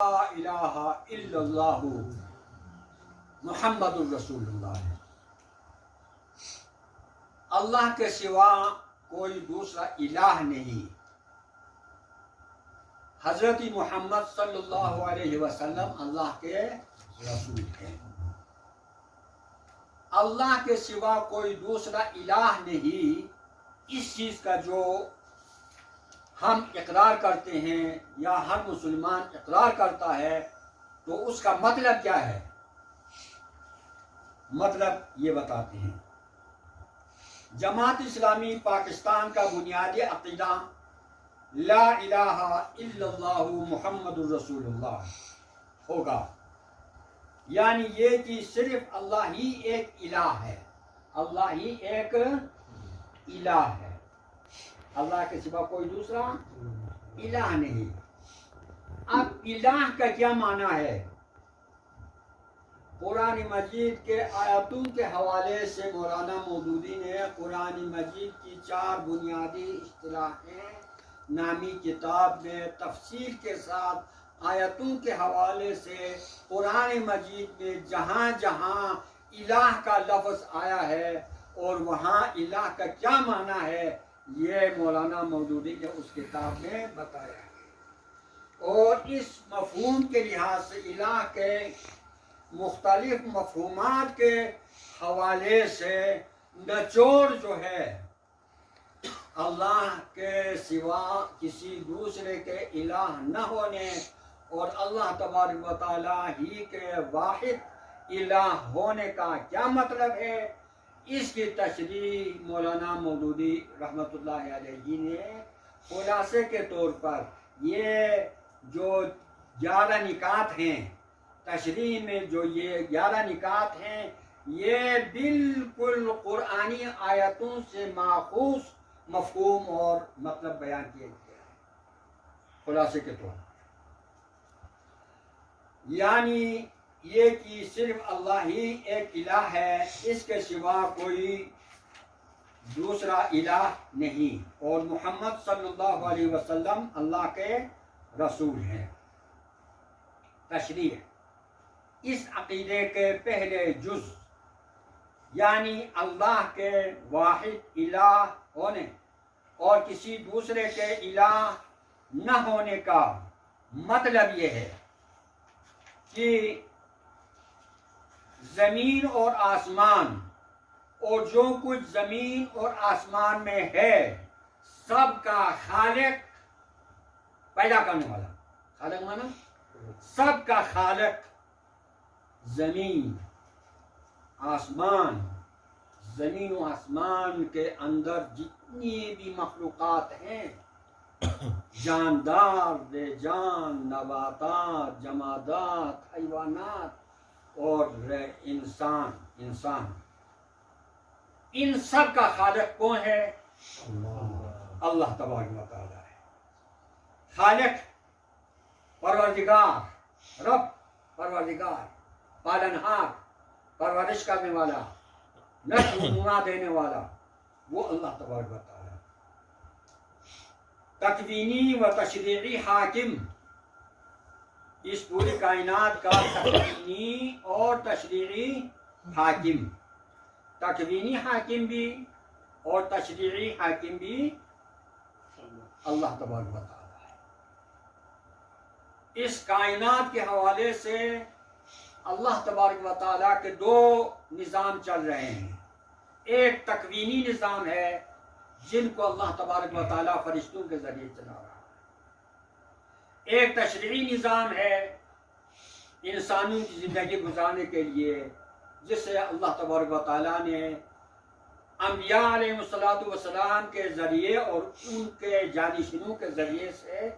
لا الہ الا اللہ محمد الرسول اللہ ہے۔ اللہ کے سوا کوئی دوسرا الہ نہیں۔ حضرت محمد صلی اللہ علیہ وسلم اللہ کے رسول ہیں۔ اللہ کے سوا کوئی دوسرا الہ نہیں، اس چیز کا جو ہم اقرار کرتے ہیں یا ہر مسلمان اقرار کرتا ہے، تو اس کا مطلب کیا ہے؟ مطلب یہ بتاتے ہیں۔ جماعت اسلامی پاکستان کا بنیادی عقیدہ لا الہ الا اللہ محمد الرسول اللہ ہوگا، یعنی یہ کہ صرف اللہ ہی ایک الہ ہے، اللہ ہی ایک الہ ہے، اللہ کے سوا کوئی دوسرا الہ نہیں۔ اب الہ کا کیا معنی ہے؟ قرآن مجید کے آیاتوں کے حوالے سے مولانا مودودی نے قرآن مجید کی 4 بنیادی اصطلاحیں نامی کتاب میں تفصیل کے ساتھ آیاتوں کے حوالے سے قرآن مجید میں جہاں جہاں الہ کا لفظ آیا ہے اور وہاں الہ کا کیا معنی ہے، یہ مولانا مودودی نے اس کتاب میں بتایا ہے۔ اور اس مفہوم کے لحاظ سے الہ کے مختلف مفہومات کے حوالے سے نچوڑ جو ہے، اللہ کے سوا کسی دوسرے کے الہ نہ ہونے اور اللہ تبارک و تعالیٰ ہی کے واحد الہ ہونے کا کیا مطلب ہے، اس کی تشریح مولانا مودودی رحمۃ اللہ علیہ نے خلاصے کے طور پر یہ جو 11 نکات ہیں، تشریح میں جو یہ 11 نکات ہیں، یہ بالکل قرآنی آیتوں سے ماخوذ مفہوم اور مطلب بیان کیے گئے ہیں خلاصے کے طور پر۔ یعنی یہ کہ صرف اللہ ہی ایک الہ ہے، اس کے سوا کوئی دوسرا الہ نہیں، اور محمد صلی اللہ علیہ وسلم اللہ کے رسول ہیں۔ تشریح اس عقیدے کے پہلے جز یعنی اللہ کے واحد الہ ہونے اور کسی دوسرے کے الہ نہ ہونے کا مطلب یہ ہے کہ زمین اور آسمان اور جو کچھ زمین اور آسمان میں ہے سب کا خالق، پیدا کرنے والا، خالق مانا سب کا خالق، زمین آسمان، زمین و آسمان کے اندر جتنی بھی مخلوقات ہیں، جاندار، بے جان، نباتات، جمادات، حیوانات اور انسان، ان سب کا خالق کون ہے؟ اللہ تبارک و تعالی ہے۔ خالق، پروردگار، رب، پروردگار، پالنہار، پرورش کرنے والا، نشو و نما دینے والا، وہ اللہ تبارک و تعالی۔ تکوینی و تشریعی حاکم، اس پوری کائنات کا تکوینی اور تشریعی حاکم، تکوینی حاکم بھی اور تشریعی حاکم بھی اللہ تبارک و تعالی ہے۔ اس کائنات کے حوالے سے اللہ تبارک و تعالیٰ کے 2 نظام چل رہے ہیں۔ ایک تکوینی نظام ہے جن کو اللہ تبارک و تعالیٰ فرشتوں کے ذریعے چلا رہا ہے۔ ایک تشریعی نظام ہے انسانوں کی زندگی گزارنے کے لیے، جس سے اللہ تبارک و تعالیٰ نے انبیاء علیہ السلام کے ذریعے اور ان کے جانشینوں کے ذریعے سے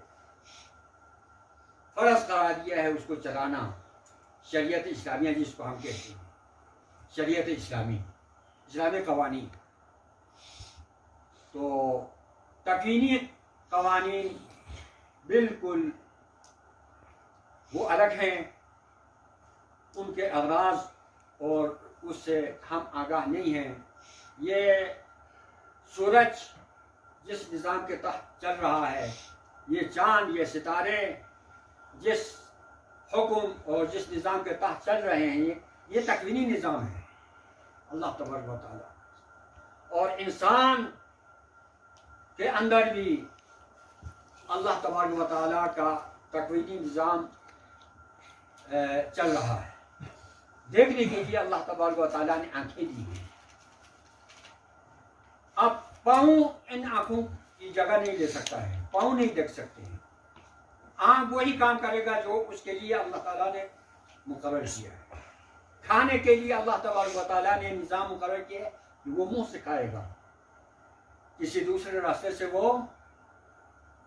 فرض قرار دیا ہے اس کو چلانا۔ شریعت اسلامیہ جس کو ہم کہتے ہیں، شریعت اسلامی، اسلامی قوانین۔ تو تکوینی قوانین بالکل وہ الگ ہیں، ان کے اغراض اور اس سے ہم آگاہ نہیں ہیں۔ یہ سورج جس نظام کے تحت چل رہا ہے، یہ چاند، یہ ستارے جس حکم اور جس نظام کے تحت چل رہے ہیں یہ تکوینی نظام ہے اللہ تبارک و تعالیٰ، اور انسان کے اندر بھی اللہ تبارک و تعالیٰ کا تکوینی نظام چل رہا ہے۔ دیکھنے کے لیے اللہ تبارک و تعالیٰ نے آنکھیں دی ہیں۔ اب پاؤں ان آنکھوں کی جگہ نہیں لے سکتا ہے، پاؤں نہیں دیکھ سکتے ہیں۔ آنکھ وہی کام کرے گا جو اس کے لیے اللہ تعالیٰ نے مقرر کیا ہے۔ کھانے کے لیے اللہ تبارک و تعالیٰ نے نظام مقرر کیا ہے کہ وہ منہ سے کھائے گا، کسی دوسرے راستے سے وہ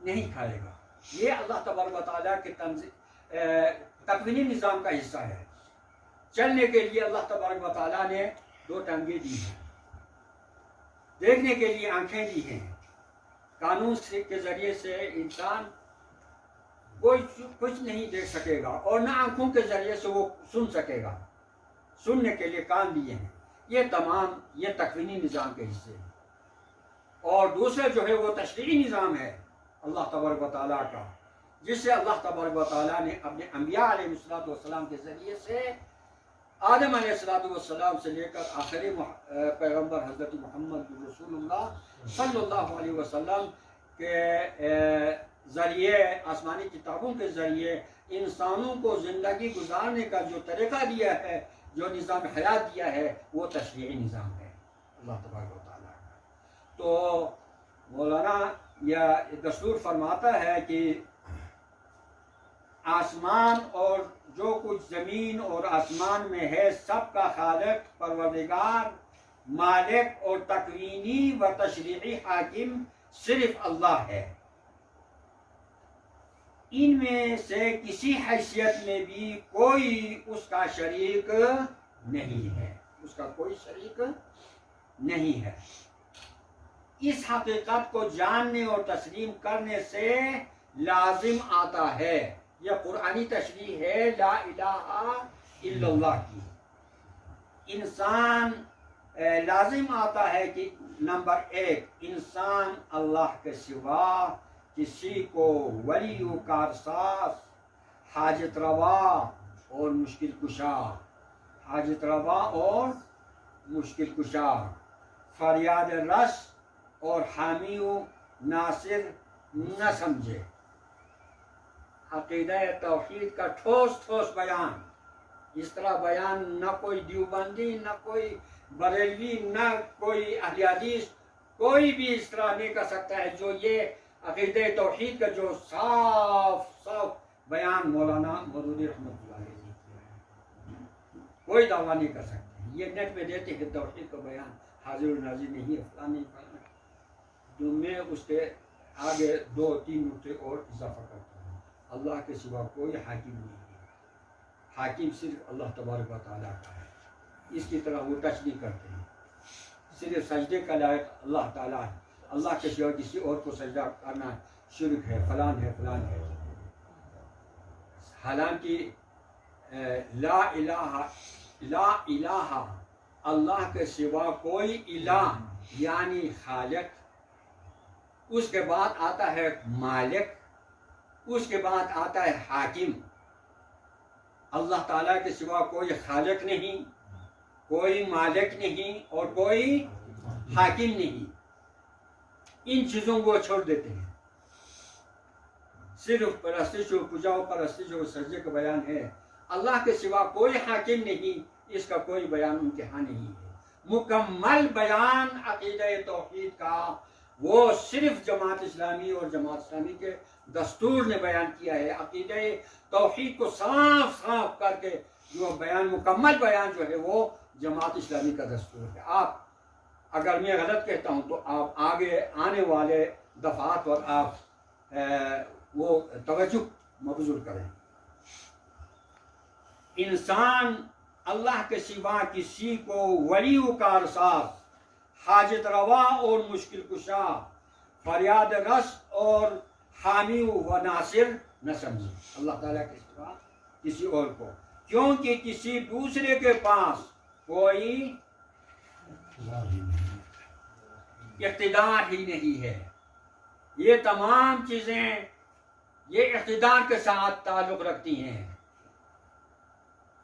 نہیں کھائے گا۔ یہ اللہ تبارک و تعالیٰ کے تکوینی نظام کا حصہ ہے۔ چلنے کے لیے اللہ تبارک و تعالیٰ نے 2 ٹانگیں دی ہیں، دیکھنے کے لیے آنکھیں دی ہیں۔ قانون کے ذریعے سے انسان کوئی کچھ نہیں دیکھ سکے گا، اور نہ آنکھوں کے ذریعے سے وہ سن سکے گا، سننے کے لیے کان دیے ہیں۔ یہ تمام یہ تکوینی نظام کے حصے ہیں۔ اور دوسرا جو ہے وہ تشریعی نظام ہے اللہ تبارک و تعالیٰ کا، جس سے اللہ تبارک و تعالیٰ نے اپنے انبیاء علیہ السلام کے ذریعے سے آدم علیہ السلام سے لے کر آخری پیغمبر حضرت محمد رسول اللہ صلی اللہ علیہ وسلم کے ذریعے، آسمانی کتابوں کے ذریعے انسانوں کو زندگی گزارنے کا جو طریقہ دیا ہے، جو نظام حیات دیا ہے، وہ تشریعی نظام ہے اللہ تبارک و تعالیٰ کا۔ تو مولانا یہ دستور فرماتا ہے کہ آسمان اور جو کچھ زمین اور آسمان میں ہے سب کا خالق، پروردگار، مالک اور تکوینی و تشریعی حاکم صرف اللہ ہے۔ ان میں سے کسی حیثیت میں بھی کوئی اس کا شریک نہیں ہے، اس کا کوئی شریک نہیں ہے۔ اس حقیقت کو جاننے اور تسلیم کرنے سے لازم آتا ہے، یہ قرآنی تشریح ہے لا الہ الا اللہ کی۔ انسان لازم آتا ہے کہ نمبر 1 انسان اللہ کے سوا کسی کو ولی و کارساز، حاجت روا اور مشکل کشا، حاجت روا اور مشکل کشا، فریاد رس اور حامی و ناصر نہ سمجھے۔ عقیدہ توحید کا ٹھوس بیان، اس طرح بیان نہ کوئی دیوبندی، نہ کوئی بریلوی، نہ کوئی اہل حدیث، کوئی بھی اس طرح نہیں کر سکتا ہے جو یہ عقیدہ توحید کا جو صاف بیان مولانا مودودی رحمۃ اللہ علیہ نے کیا ہے، کوئی دعویٰ نہیں کر سکتے۔ یہ نیٹ پہ دیتے کہ توحید کا بیان حاضر و ناظر نہیں ہے، فلاں نہیں فلاں، تو میں اس کے آگے 2-3 نقطے اور اضافہ کرتا ہوں۔ اللہ کے سوا کوئی حاکم نہیں ہے، حاکم صرف اللہ تبارک و تعالیٰ کا ہے۔ اس کی طرح وہ ٹچ نہیں کرتے ہیں، صرف سجدے کا لائق اللہ تعالیٰ ہے، اللہ کے سوا کسی اور کو سجدہ کرنا شرک ہے، فلان ہے فلان ہے۔ حالانکہ لا الہ اللہ کے سوا کوئی الہ یعنی خالق، اس کے بعد آتا ہے مالک، اس کے بعد آتا ہے حاکم۔ اللہ تعالیٰ کے سوا کوئی خالق نہیں، کوئی مالک نہیں اور کوئی حاکم نہیں۔ ان چیزوں کو چھوڑ دیتے ہیں، صرف پرستش و پوجا و پرستش و سجدے کا بیان ہے۔ اللہ کے سوا کوئی حاکم نہیں، اس کا کوئی بیان ان کے ہاں نہیں ہے۔ مکمل بیان عقیدہ توحید کا وہ صرف جماعت اسلامی اور جماعت اسلامی کے دستور نے بیان کیا ہے۔ عقیدہ توحید کو صاف کر کے جو بیان، مکمل بیان جو ہے وہ جماعت اسلامی کا دستور ہے۔ آپ اگر میں غلط کہتا ہوں تو آپ آگے آنے والے دفعات پر آپ وہ توجہ مبذول کریں۔ انسان اللہ کے سوا کسی کو ولی و کارساز، حاجت روا اور مشکل کشا، فریاد رس اور حامی و ناصر نہ سمجھے، اللہ تعالیٰ کے سوا کسی اور کو، کیونکہ کسی دوسرے کے پاس کوئی اقتدار ہی نہیں ہے۔ یہ تمام چیزیں یہ اقتدار کے ساتھ تعلق رکھتی ہیں۔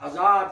1000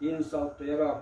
313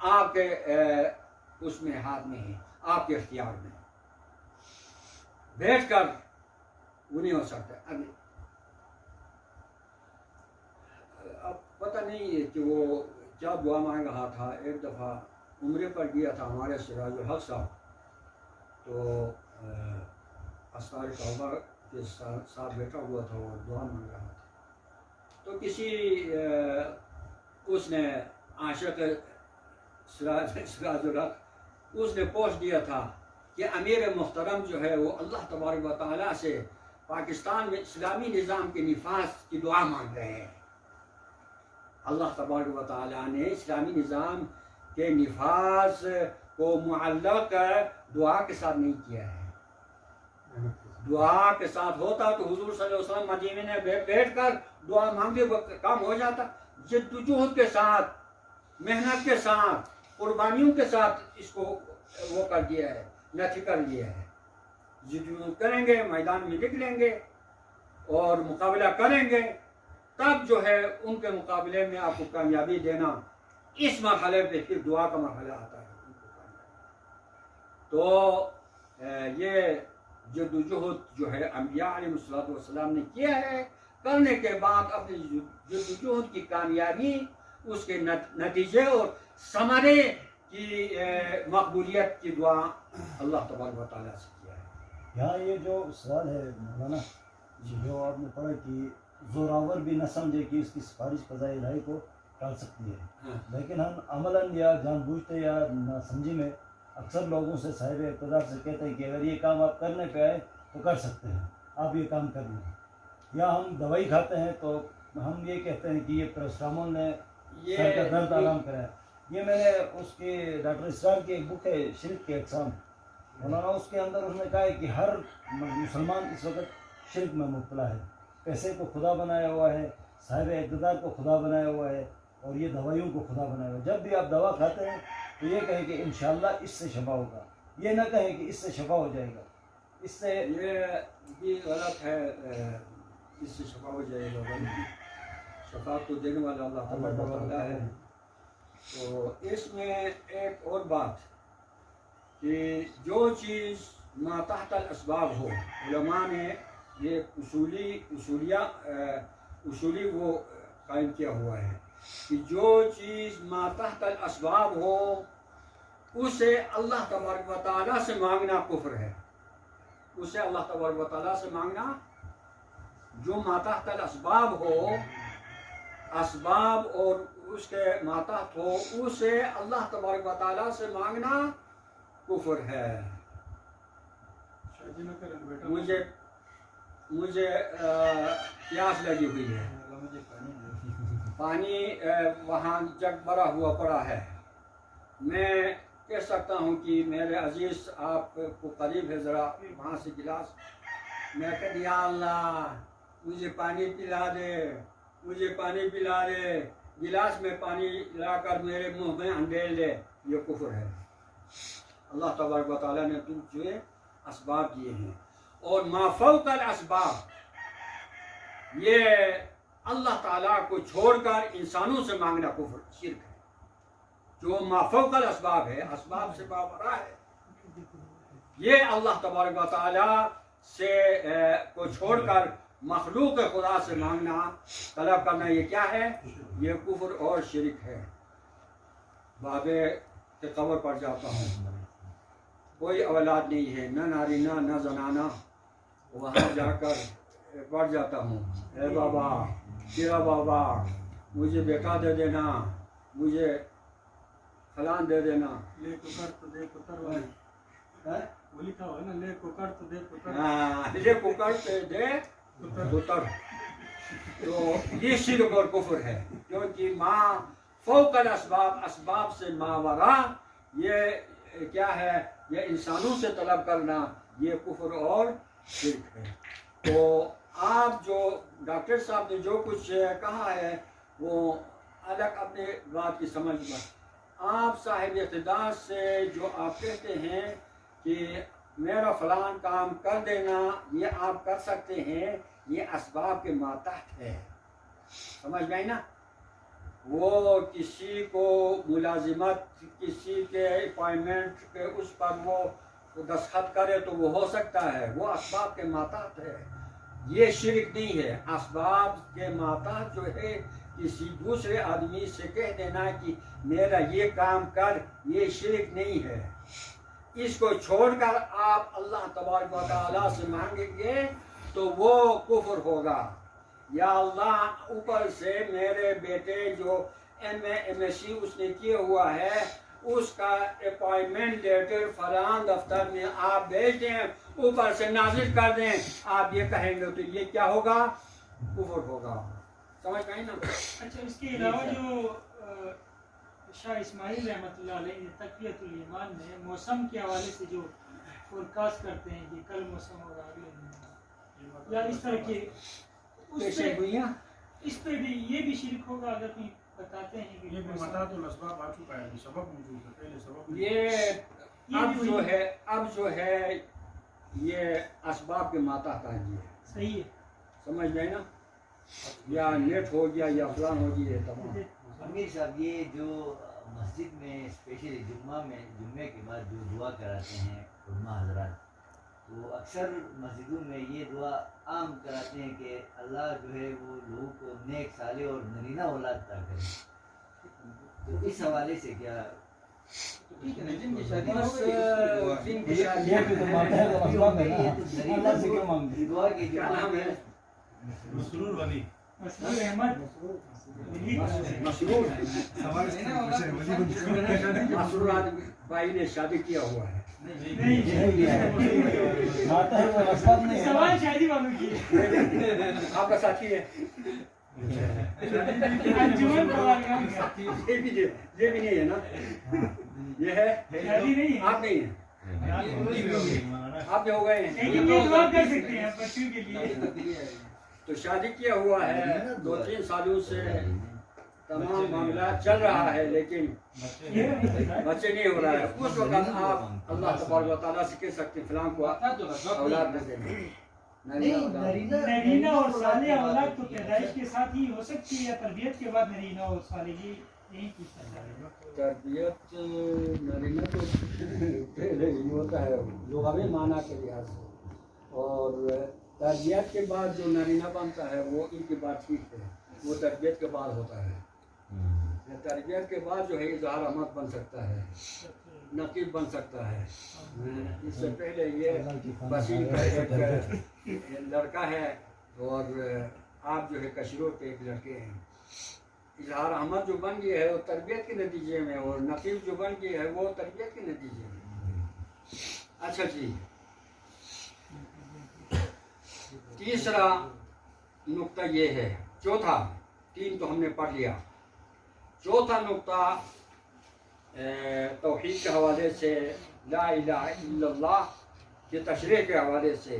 آپ کے اس میں ہاتھ میں ہے، آپ کے اختیار میں. بیٹھ کر وہ نہیں ہو سکتا. اب پتہ نہیں ہے کہ وہ کیا دعا مانگ رہا تھا. ایک دفعہ عمرے پر گیا تھا ہمارے سراج الحق صاحب، تو اسرار توبہ کے ساتھ بیٹھا ہوا تھا اور دعا مانگ رہا تھا. تو کسی اس نے عاشق سراج الحق اس نے پوسٹ دیا تھا کہ امیر محترم جو ہے وہ اللہ تبارک و تعالیٰ سے پاکستان میں اسلامی نظام کے نفاذ کی دعا مانگ رہے ہیں. اللہ تبارک و تعالیٰ نے اسلامی نظام کے نفاذ کو معلق دعا کے ساتھ نہیں کیا ہے. دعا کے ساتھ ہوتا تو حضور صلی اللہ علیہ وسلم مدینے میں بیٹھ کر دعا مانگے وقت کام ہو جاتا. جدوجہد کے ساتھ، محنت کے ساتھ، قربانیوں کے ساتھ اس کو وہ کر دیا ہے، نتھی کر لیا ہے. جدوجہد کریں گے، میدان میں نکلیں گے اور مقابلہ کریں گے، تب جو ہے ان کے مقابلے میں آپ کو کامیابی دینا. اس مرحلے پہ پھر دعا کا مرحلہ آتا ہے. تو یہ جدوجہد جو ہے انبیاء علیہ السلام نے کیا ہے، کرنے کے بعد اپنی جدوجہد کی کامیابی، اس کے نتیجے اور ثمرے کی مقبولیت کی دعا اللہ تبارک و تعالیٰ سے کیا ہے. یہاں یہ جو سوال ہے مولانا جو آپ نے پڑھا کہ زوراور بھی نہ سمجھے کہ اس کی سفارش قضائے الہی کو ٹال سکتی ہے، لیکن ہم عملاً یا جان بوجھتے یا نہ سمجھی میں اکثر لوگوں سے صاحب اقتدار سے کہتے ہیں کہ اگر یہ کام آپ کرنے پہ آئے تو کر سکتے ہیں، آپ یہ کام کر لیں. یا ہم دوائی کھاتے ہیں تو ہم یہ کہتے ہیں کہ یہ پیراسٹامول نے سر کا درد آرام کرایا. یہ میں نے اس کے ڈاکٹر اسرار کی ایک بک ہے شرک کے اقسام، مولانا اس کے اندر انہوں نے کہا ہے کہ ہر مسلمان اس وقت شرک میں مبتلا ہے. پیسے کو خدا بنایا ہوا ہے، صاحب اقتدار کو خدا بنایا ہوا ہے، اور یہ دوائیوں کو خدا بنایا ہوا ہے. جب بھی آپ دوا کھاتے ہیں تو یہ کہیں کہ انشاءاللہ اس سے شفا ہوگا، یہ نہ کہیں کہ اس سے شفا ہو جائے گا. اس سے یہ بھی غلط ہے. اس سے شفا ہو جائے گا، شفا تو دینے والا اللہ تبارک و تعالیٰ ہے. تو اس میں ایک اور بات کہ جو چیز ما تحت الاسباب ہو، علماء نے یہ اصولی وہ قائم کیا ہوا ہے کہ جو چیز ما تحت الاسباب ہو اسے اللہ تبارک و تعالیٰ سے مانگنا کفر ہے. اسے اللہ تبارک و تعالیٰ سے مانگنا، جو ما تحت الاسباب ہو، اسباب اور اس کے ما تحت ہو، اسے اللہ تبارک و تعالیٰ سے مانگنا کفر ہے. مجھے پیاس لگی ہوئی ہے، پانی وہاں جگ بھرا ہوا پڑا ہے. میں کہہ سکتا ہوں کہ میرے عزیز آپ کو قریب ہے، ذرا وہاں سے گلاس. میں کہہ دیا اللہ مجھے پانی پلا دے، مجھے پانی پلا دے. گلاس میں پانی لا کر میرے منہ میں انڈیل دے، یہ کفر ہے. اللہ تبارک و تعالیٰ نے تجھے اسباب دیے ہیں، اور ما فوق الاسباب یہ اللہ تعالیٰ کو چھوڑ کر انسانوں سے مانگنا کفر شرک ہے. جو ما فوق الاسباب ہے، اسباب سے باورا ہے، یہ اللہ تبارک و تعالیٰ سے کو چھوڑ کر مخلوق خدا سے مانگنا، طلب کرنا، یہ کیا ہے؟ یہ کفر اور شرک ہے. بابے کے قبر پر جاتا ہوں، کوئی اولاد نہیں ہے، نہ نارینہ نہ زنانہ. وہاں جا کر پڑھ جاتا ہوں، اے بابا، تیرا بابا مجھے بیٹا دے دینا، مجھے فلان دے دینا. لے پکڑ تو دے پتر والے وہ لکھا ہوا ہے نا، لے پکڑ تو دے پتر. ہاں، لے پکڑ تو دے پتر. تو یہ شرک اور کفر ہے، کیونکہ ما فوق الاسباب، اسباب سے ماورا، یہ کیا ہے؟ یہ انسانوں سے طلب کرنا، یہ کفر اور شرک ہے. تو آپ جو ڈاکٹر صاحب نے جو کچھ کہا ہے وہ الگ اپنے بات کی سمجھ میں. آپ صاحب اقتدار سے جو آپ کہتے ہیں کہ میرا فلان کام کر دینا، یہ آپ کر سکتے ہیں، یہ اسباب کے ماتحت ہے. سمجھ گئے نا؟ وہ کسی کو ملازمت کسی کے اپائنمنٹ کے اس پر وہ دستخط کرے تو وہ ہو سکتا ہے، وہ اسباب کے ماتحت ہے، یہ شرک نہیں ہے۔ اسباب کے ماتحت جو ہے کسی دوسرے آدمی سے کہہ دینا کہ میرا یہ کام کر، یہ شرک نہیں ہے۔ اس کو چھوڑ کر آپ اللہ تبارک و تعالیٰ سے مانگیں گے تو وہ کفر ہوگا۔ یا اللہ اوپر سے میرے بیٹے جو ایم ایس سی اس نے کیا ہوا ہے اس کا اپائنٹمنٹ لیٹر فلاں دفتر میں آپ بھیج دیں، اوپر سے نازل کر دیں، آپ یہ کہیں گے تو یہ کیا ہوگا؟ کفر ہوگا۔ سمجھ گئے نا؟ اچھا، اس کے علاوہ جو شاہ اسماعیل رحمۃ اللہ علیہ نے تقویۃ الایمان میں موسم کے حوالے سے جو فورکاسٹ کرتے ہیں کہ کل موسم ہوگا، اگلے دن یا اس طرح کے، اس پہ بھی یہ بھی شرک ہوگا اگر کوئی بتاتے ہیں کہ یہ متعدد الاسباب آ چکا ہے، سبب موجود ہے، پہلے سبب یہ اب جو ہے یہ اسباب کے ماتحت آ گئی ہے۔ صحیح ہے، سمجھ گئے نا؟ یا نیٹ ہو گیا یا فلان ہو گیا، تمام۔ امیر صاحب یہ جو مسجد میں اسپیشلی جمعے کے بعد جو دعا کراتے ہیں علماء حضرات، وہ اکثر مسجدوں میں یہ دعا عام کراتے ہیں کہ اللہ جو ہے وہ لوگوں کو نیک صالح اور نرینہ اولاد عطا کرے، تو اس حوالے سے کیا؟ جن کی شادی ہو بس گئی، جن کی شادی یہ بھی تو مانتے ہیں تو مسئلہ ہے نا، اللہ سے کیوں مانگتے؟ دعا کے جو کیا نام ہے؟ مسرور ولی مسرور احمد مسرور سوال مسرور بھائی نے شادی کیا ہوا ہے۔ مانتا ہے وہ مسئلہ نہیں ہے۔ سوال شادی والوں کی ہے۔ آپ کا ساتھی ہے؟ انجمن پروگرام کا یہ بھی نہیں ہے نا؟ یہ ہے؟ شادی نہیں ہے، آپ نہیں ہیں؟ آپ بھی ہو گئے ہیں؟ لیکن یہ دعا کر سکتے ہیں بچوں کے لیے۔ تو شادی کیا ہوا ہے 2-3 سالوں سے، تمام معاملہ چل رہا ہے لیکن بچے نہیں ہو رہا ہے۔ اس وقت آپ اللہ تبارک و تعالیٰ سے کہہ سکتے ہیں فلاں کو اولاد دے دیں۔ نرینہ اور صالح اولاد تو پیدائش کے ساتھ ہی ہو سکتی ہے یا تربیت کے بعد نرینہ اور صالح، یہی پوچھتا ہے۔ تربیت نرینہ تو پہلے ہی ہوتا ہے لغوی معنی کے لحاظ سے، اور تربیت کے بعد جو نرینہ بنتا ہے وہ ان کی بات ٹھیک ہے، وہ تربیت کے بعد ہوتا ہے۔ تربیت کے بعد جو ہے اظہار احمد بن سکتا ہے، نقیب بن سکتا ہے۔ اس سے پہلے یہ وسیم کا ایک لڑکا ہے اور آپ جو ہے کشرور کے ایک لڑکے ہیں۔ اظہار احمد جو بن گیا ہے وہ تربیت کے نتیجے میں، اور نقیب جو بن گیا ہے وہ تربیت کے نتیجے میں۔ اچھا جی، تیسرا نقطہ یہ ہے، چوتھا، 3 تو ہم نے پڑھ لیا، چوتھا نقطہ توحید کے حوالے سے، لا الہ الا اللہ کی تشریح کے حوالے سے،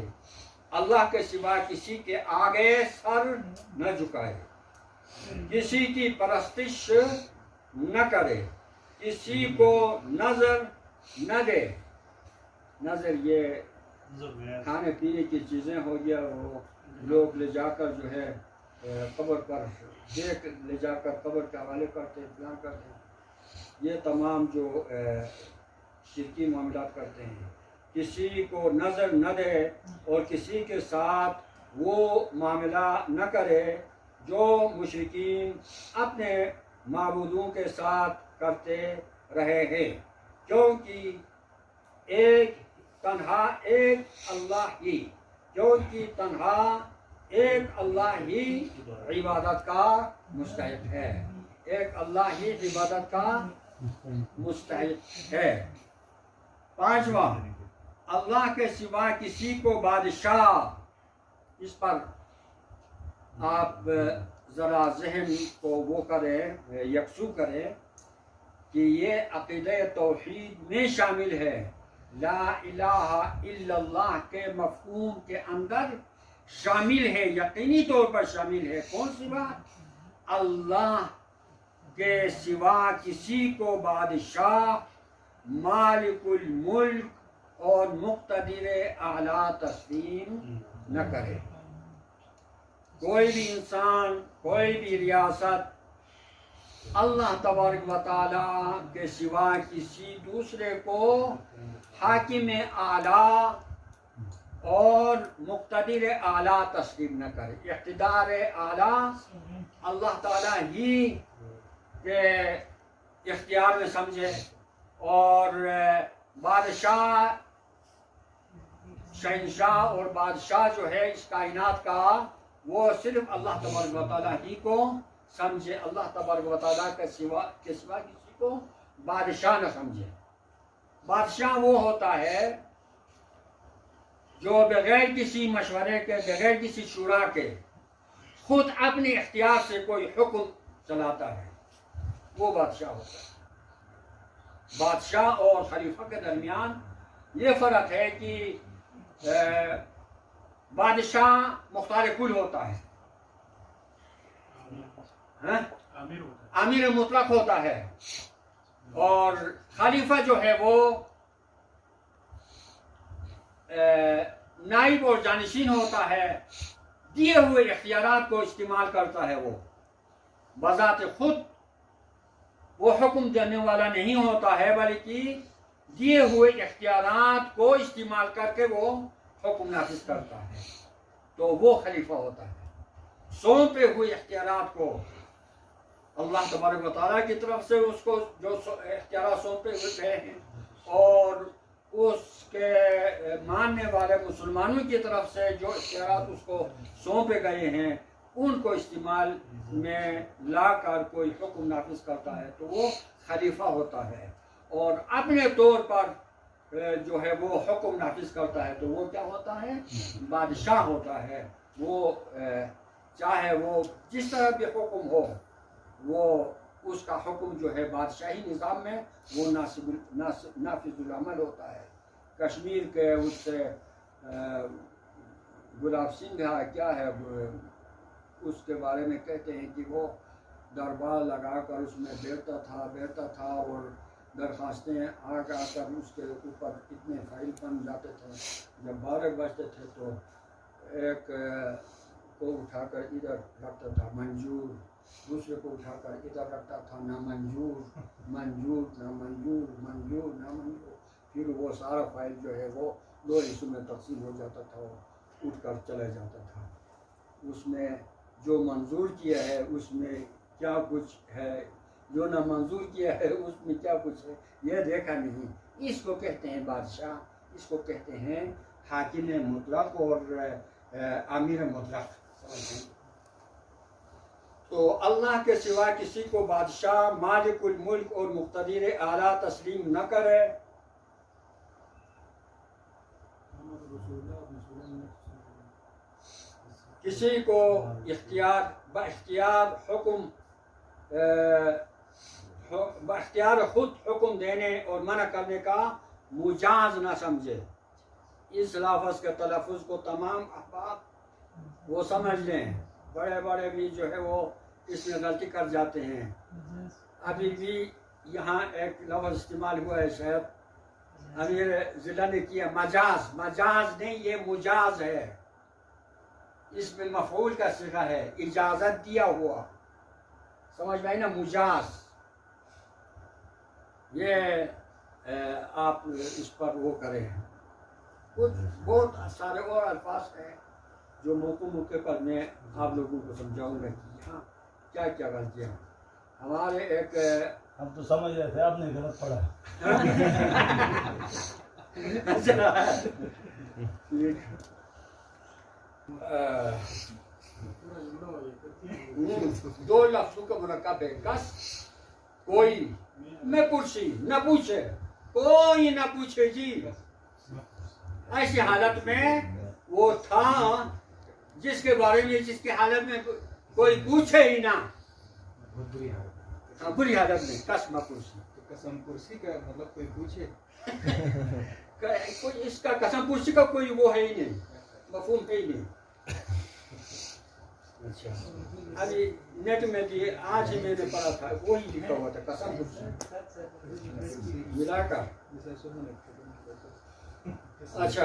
اللہ کے سوا کسی کے آگے سر نہ جھکائے، کسی کی پرستش نہ کرے، کسی کو نظر نہ دے۔ نظر یہ کھانے پینے کی چیزیں ہو گیا، وہ لوگ لے جا کر جو ہے قبر پر دیکھ لے جا کر قبر کے حوالے کرتے، پلان کرتے ہیں، یہ تمام جو شرکی معاملات کرتے ہیں۔ کسی کو نظر نہ دے اور کسی کے ساتھ وہ معاملہ نہ کرے جو مشرکین اپنے معبودوں کے ساتھ کرتے رہے ہیں، کیونکہ تنہا ایک اللہ ہی، کیونکہ تنہا ایک اللہ ہی عبادت کا مستحق ہے، ایک اللہ ہی عبادت کا مستحق ہے۔ 5واں، اللہ کے سوا کسی کو بادشاہ، اس پر آپ ذرا ذہن کو وہ کریں، یکسو کریں کہ یہ عقیدہ توحید میں شامل ہے، لا الہ الا اللہ کے مفہوم کے اندر شامل ہے، یقینی طور پر شامل ہے۔ کون سی بات؟ اللہ کے سوا کسی کو بادشاہ، مالک الملک اور مقتدر اعلیٰ تسلیم نہ کرے۔ کوئی بھی انسان، کوئی بھی ریاست اللہ تبارک و تعالیٰ کے سوا کسی دوسرے کو حاکم اعلیٰ اور مقتدر اعلیٰ تسلیم نہ کرے. اقتدار اعلیٰ اللہ تعالیٰ ہی کے اختیار میں سمجھے، اور بادشاہ شہنشاہ اور بادشاہ جو ہے اس کائنات کا وہ صرف اللہ تبارک و تعالیٰ ہی کو سمجھے. اللہ تبارک و تعالیٰ کے سوا کسی کو بادشاہ نہ سمجھے. بادشاہ وہ ہوتا ہے جو بغیر کسی مشورے کے، بغیر کسی شورا کے خود اپنے اختیار سے کوئی حکم چلاتا ہے، وہ بادشاہ ہوتا ہے. بادشاہ اور خلیفہ کے درمیان یہ فرق ہے کہ بادشاہ مختار کل ہوتا ہے، امیر مطلق ہوتا ہے، اور خلیفہ جو ہے وہ نائب اور جانشین ہوتا ہے. دیے ہوئے اختیارات کو استعمال کرتا ہے. وہ بذات خود وہ حکم دینے والا نہیں ہوتا ہے، بلکہ دیے ہوئے اختیارات کو استعمال کر کے وہ حکم نافذ کرتا ہے. تو وہ خلیفہ ہوتا ہے. سونپے ہوئے اختیارات کو اللہ تبارک و تعالیٰ کی طرف سے اس کو جو اختیارات سونپے ہوئے ہیں، اور اس کے ماننے والے مسلمانوں کی طرف سے جو اختیارات اس کو سونپے گئے ہیں، ان کو استعمال میں لا کر کوئی حکم نافذ کرتا ہے تو وہ خلیفہ ہوتا ہے. اور اپنے طور پر جو ہے وہ حکم نافذ کرتا ہے تو وہ کیا ہوتا ہے؟ بادشاہ ہوتا ہے. وہ چاہے وہ جس طرح بھی حکم ہو، وہ اس کا حکم جو ہے بادشاہی نظام میں وہ نافذ العمل ہوتا ہے. کشمیر کے اس سے گلاب سنگھ کیا ہے اس کے بارے میں کہتے ہیں کہ وہ دربار لگا کر اس میں بیٹھتا تھا اور درخواستیں آ کر اس کے اوپر اتنے فائل بن جاتے تھے. جب 12 بجتے تھے تو ایک کو اٹھا کر ادھر رکھتا تھا منظور، دوسرے کو اٹھا کر ادھر رکھتا تھا نامنظور، منظور نامنظور، منظور نامنظور. پھر وہ سارا فائل جو ہے وہ 2 حصوں میں تقسیم ہو جاتا تھا، اٹھ کر چلا جاتا تھا. اس میں جو منظور کیا ہے اس میں کیا کچھ ہے، جو نہ منظور کیا ہے اس میں کیا کچھ ہے، یہ دیکھا نہیں. اس کو کہتے ہیں بادشاہ، اس کو کہتے ہیں حاکم مطلق اور امیر مطلق. تو اللہ کے سوا کسی کو بادشاہ، مالک الملک اور مقتدر اعلیٰ تسلیم نہ کرے. کسی کو باختیار خود حکم دینے اور منع کرنے کا مجاز نہ سمجھے. اس لفظ کے تلفظ کو تمام احباب وہ سمجھ لیں. بڑے بڑے بھی جو ہے وہ اس میں غلطی کر جاتے ہیں. ابھی بھی یہاں ایک لفظ استعمال ہوا ہے، شاید امیر ضلع نے کیا، مجاز. مجاز نہیں، یہ مجاز ہے. اس میں مفعول کا صیغہ ہے، اجازت دیا ہوا. سمجھ میں نا، مجاز. یہ آپ اس پر وہ کریں. کچھ بہت سارے اور الفاظ ہیں جو موقع پر میں آپ لوگوں کو سمجھاؤں گا کہ ہاں کیا کیا غلطیاں. ہمارے ایک ہم تو سمجھ رہے تھے آپ نے غلط پڑھا. دو لفظوں کا مرکب ہے. کس کوئی میں پرسی نہ پوچھے، کوئی نہ پوچھے جی. ایسی حالت میں وہ تھا جس کے بارے میں، جس کی حالت میں کوئی پوچھے ہی نہ. بری حالت میں قسم پرسی. قسم پرسی کا مطلب کوئی پوچھے، کوئی اس کا قسم پرسی کا کوئی وہ ہے ہی نہیں، مفہوم ہے ہی نہیں. اچھا ابھی نیٹ میں بھی آج ہی میں نے پڑھا تھا، وہی لکھا ہوا تھا قسم پرسی ملا کر. اچھا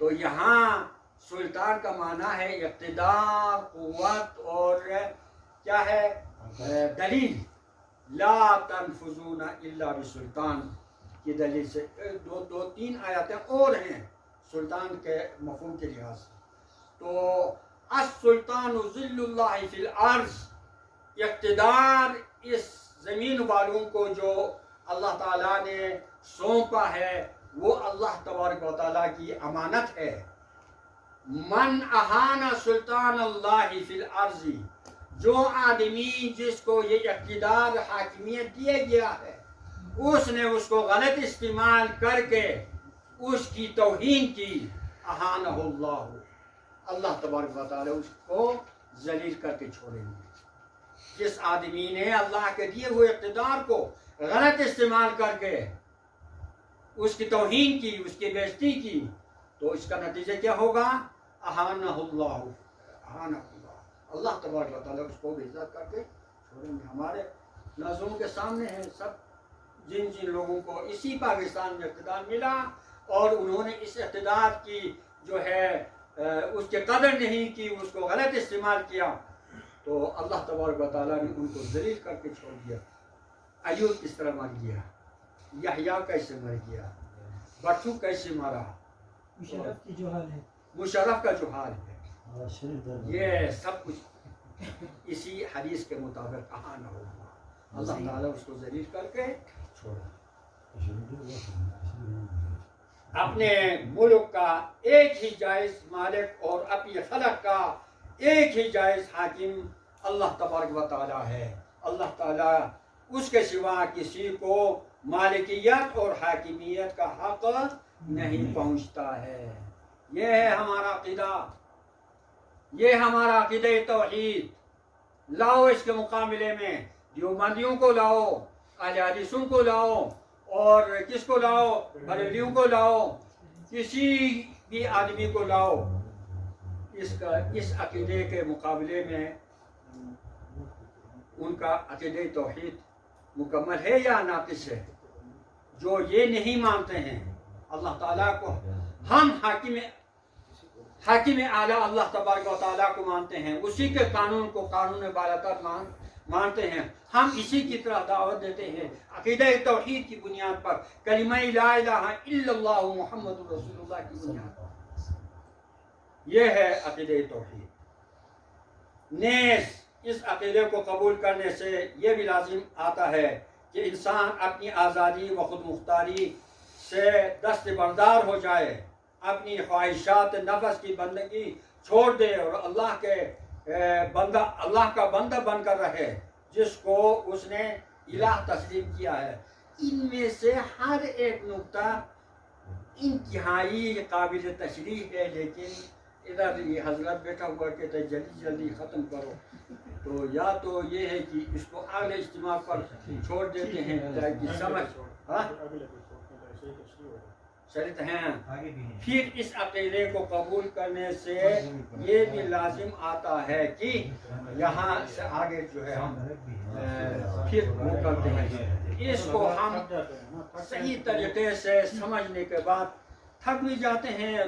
تو یہاں سلطان کا معنی ہے اقتدار، قوت اور کیا ہے دلیل. لا تنفذون الا بسلطان کی دلیل سے. دو تین آیاتیں اور ہیں سلطان کے مفہوم کے لحاظ سے. تو السلطان ذل اللہ فی الارض، اقتدار اس زمین والوں کو جو اللہ تعالیٰ نے سونپا ہے وہ اللہ تبارک و تعالیٰ کی امانت ہے. من اہانا سلطان اللہ فی الارض، جو آدمی جس کو یہ اقتدار حاکمیت دیا گیا ہے اس نے اس کو غلط استعمال کر کے اس کی توہین کی، اہانہ اللہ، اللہ تبارک و تعالیٰ اس کو ذلیل کر کے چھوڑیں گے. جس آدمی نے اللہ کے دیے ہوئے اقتدار کو غلط استعمال کر کے اس کی توہین کی، اس کی بےزتی کی، تو اس کا نتیجہ کیا ہوگا؟ اہانہ اللہ، اہانہ اللہ، اللہ تبارک و تعالیٰ اس کو بھی عزت کر کے چھوڑیں گے. ہمارے نظروں کے سامنے ہے سب جن لوگوں کو اسی پاکستان میں اقتدار ملا اور انہوں نے اس اقتدار کی جو ہے اس کے قدر نہیں کی، اس کو غلط استعمال کیا، تو اللہ تبارک و تعالیٰ نے ان کو ذلیل کر کے چھوڑ دیا. ایوب کس طرح مر گیا، یحییٰ کیسے مر گیا، بٹھو کیسے مرا، مشرف کی جو حال ہے، مشرف کا جو حال ہے، یہ سب کچھ اسی حدیث کے مطابق اہانہ ہوگا. اللہ تعالیٰ اس کو ذلیل کر کے چھوڑا. اپنے ملک کا ایک ہی جائز مالک اور اپنی خلق کا ایک ہی جائز حاکم اللہ تبارک و تعالیٰ ہے. اللہ تعالیٰ اس کے سوا کسی کو مالکیت اور حاکمیت کا حق نہیں پہنچتا ہے. یہ ہے ہمارا عقیدہ، یہ ہمارا عقیدہ توحید. لاؤ اس کے مقابلے میں دیوبندیوں کو لاؤ، اہل حدیثوں کو لاؤ، اور کس کو لاؤ، بریلویوں کو لاؤ، کسی بھی آدمی کو لاؤ. اس عقیدے کے مقابلے میں ان کا عقیدہ توحید مکمل ہے یا ناقص ہے؟ جو یہ نہیں مانتے ہیں اللہ تعالیٰ کو، ہم حاکم اعلیٰ اللہ تبارک و تعالیٰ کو مانتے ہیں، اسی کے قانون کو قانون بالاتر مانتے ہیں. ہم اسی کی طرح دعوت دیتے ہیں عقیدہ توحید کی بنیاد پر، کلمہ لا الہ الا اللہ محمد رسول اللہ کی بنیاد پر. یہ ہے عقیدہ توحید. نیز اس عقیدے کو قبول کرنے سے یہ بھی لازم آتا ہے کہ انسان اپنی آزادی و خود مختاری سے دستبردار ہو جائے، اپنی خواہشات نفس کی بندگی چھوڑ دے اور اللہ کا بندہ بن کر رہے جس کو اس نے الہ تسلیم کیا ہے. ان میں سے ہر ایک نقطہ انتہائی قابل تشریح ہے، لیکن ادھر یہ حضرت بیٹھا ہوا کہتا ہے جلدی جلدی ختم کرو. تو یا تو یہ ہے کہ اس کو اگلے اجتماع پر چھوڑ دیتے ہیں تاکہ سمجھ چلتے ہیں. پھر اس عقیدے کو قبول کرنے سے یہ بھی لازم آتا ہے کہ یہاں سے آگے جو ہے ہم پھر وہ کرتے ہیں، اس کو ہم صحیح طریقے سے سمجھنے کے بعد تھک بھی جاتے ہیں.